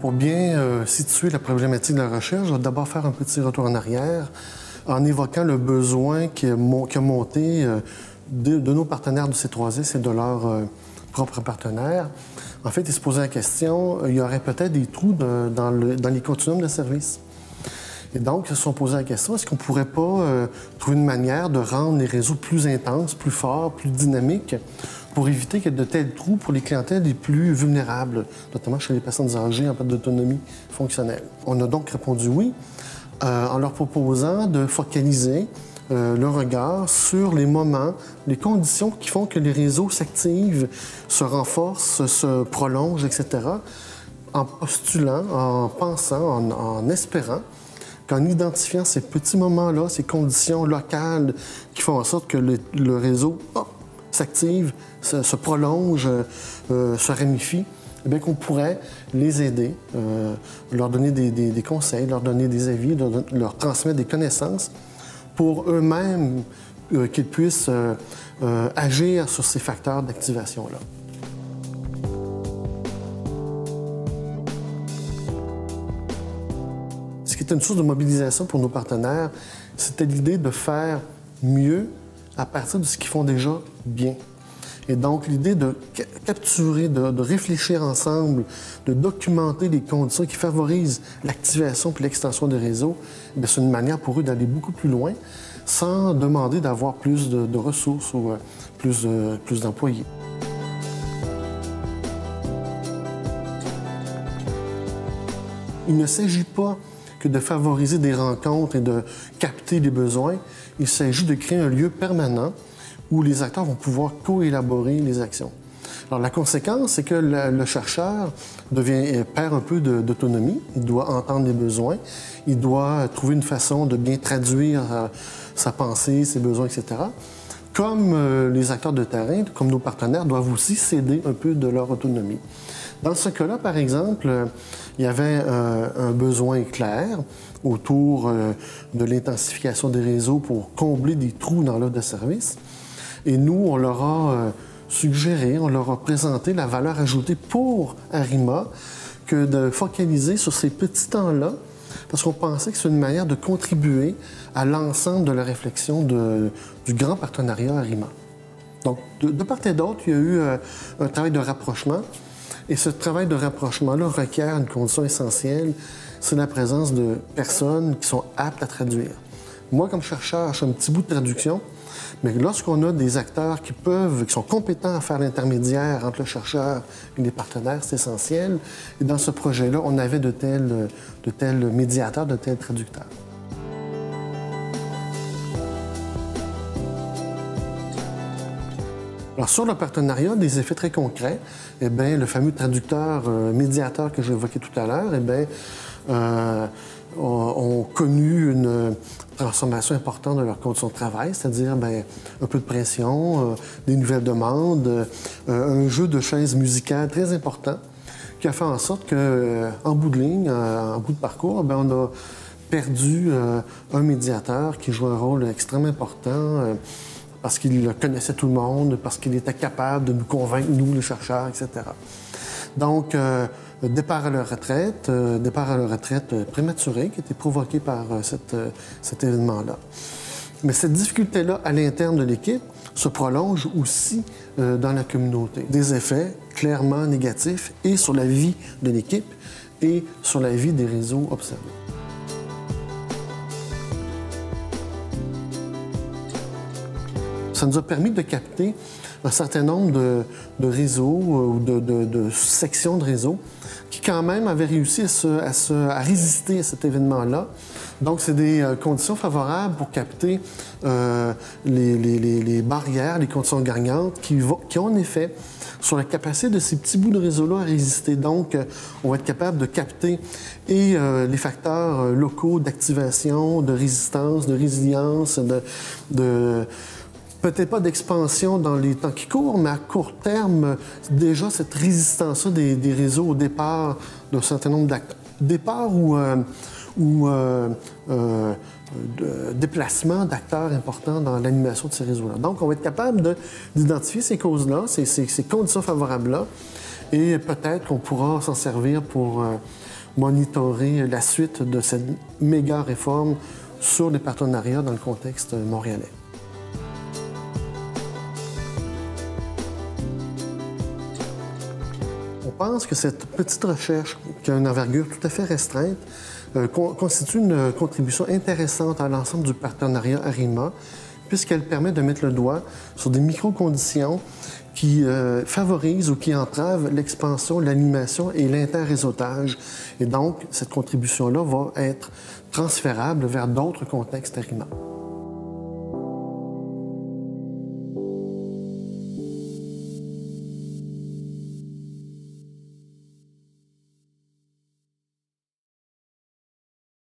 pour bien situer la problématique de la recherche, je vais d'abord faire un petit retour en arrière en évoquant le besoin qui a monté de nos partenaires du C3S et de leurs propres partenaires. En fait, ils se posaient la question, il y aurait peut-être des trous dans les continuums de services. Et donc, ils se sont posés la question, est-ce qu'on ne pourrait pas trouver une manière de rendre les réseaux plus intenses, plus forts, plus dynamiques, pour éviter qu'il y ait de tels trous pour les clientèles les plus vulnérables, notamment chez les personnes âgées en perte d'autonomie fonctionnelle? On a donc répondu oui, en leur proposant de focaliser le regard sur les moments, les conditions qui font que les réseaux s'activent, se renforcent, se prolongent, etc., en postulant, en pensant, en espérant qu'en identifiant ces petits moments-là, ces conditions locales qui font en sorte que le réseau s'active, se prolonge, se ramifie, eh bien qu'on pourrait les aider, leur donner des conseils, leur donner des avis, leur transmettre des connaissances pour eux-mêmes qu'ils puissent agir sur ces facteurs d'activation-là. Ce qui était une source de mobilisation pour nos partenaires, c'était l'idée de faire mieux à partir de ce qu'ils font déjà bien. Et donc, l'idée de capturer, de réfléchir ensemble, de documenter les conditions qui favorisent l'activation puis l'extension des réseaux, c'est une manière pour eux d'aller beaucoup plus loin sans demander d'avoir plus de ressources ou plus d'employés. Il ne s'agit pas que de favoriser des rencontres et de capter les besoins. Il s'agit de créer un lieu permanent où les acteurs vont pouvoir co-élaborer les actions. Alors, la conséquence, c'est que le chercheur perd un peu d'autonomie. Il doit entendre les besoins. Il doit trouver une façon de bien traduire sa pensée, ses besoins, etc. Comme les acteurs de terrain, comme nos partenaires, doivent aussi céder un peu de leur autonomie. Dans ce cas-là, par exemple, il y avait un besoin clair autour de l'intensification des réseaux pour combler des trous dans l'offre de service. Et nous, on leur a suggéré, on leur a présenté la valeur ajoutée pour Arima que de focaliser sur ces petits temps-là, parce qu'on pensait que c'est une manière de contribuer à l'ensemble de la réflexion du grand partenariat Arima. Donc, de part et d'autre, il y a eu un travail de rapprochement. Et ce travail de rapprochement-là requiert une condition essentielle, c'est la présence de personnes qui sont aptes à traduire. Moi, comme chercheur, je fais un petit bout de traduction, mais lorsqu'on a des acteurs qui sont compétents à faire l'intermédiaire entre le chercheur et les partenaires, c'est essentiel. Et dans ce projet-là, on avait de tels médiateurs, de tels traducteurs. Alors, sur le partenariat, des effets très concrets, eh bien, le fameux traducteur médiateur que j'évoquais tout à l'heure, eh bien, ont connu une transformation importante de leurs conditions de travail, c'est-à-dire bien, un peu de pression, des nouvelles demandes, un jeu de chaises musicales très important qui a fait en sorte qu'en bout de ligne, en bout de parcours, bien, on a perdu un médiateur qui joue un rôle extrêmement important parce qu'il connaissait tout le monde, parce qu'il était capable de nous convaincre, nous, les chercheurs, etc. Donc, départ à la retraite prématuré qui a été provoqué par cet événement-là. Mais cette difficulté-là, à l'interne de l'équipe, se prolonge aussi dans la communauté. Des effets clairement négatifs et sur la vie de l'équipe et sur la vie des réseaux observés. Ça nous a permis de capter un certain nombre de réseaux ou de sections de réseaux qui, quand même, avaient réussi à résister à cet événement-là. Donc, c'est des conditions favorables pour capter les barrières, les conditions gagnantes qui ont un effet sur la capacité de ces petits bouts de réseau-là à résister. Donc, on va être capable de capter les facteurs locaux d'activation, de résistance, de résilience, peut-être pas d'expansion dans les temps qui courent, mais à court terme, déjà cette résistance-là des réseaux au départ d'un certain nombre d'acteurs. Départ ou déplacement d'acteurs importants dans l'animation de ces réseaux-là. Donc, on va être capable d'identifier ces causes-là, ces conditions favorables-là, et peut-être qu'on pourra s'en servir pour monitorer la suite de cette méga réforme sur les partenariats dans le contexte montréalais. On pense que cette petite recherche, qui a une envergure tout à fait restreinte, constitue une contribution intéressante à l'ensemble du partenariat ARIMA, puisqu'elle permet de mettre le doigt sur des micro-conditions qui favorisent ou qui entravent l'expansion, l'animation et l'interréseautage. Et donc, cette contribution-là va être transférable vers d'autres contextes ARIMA.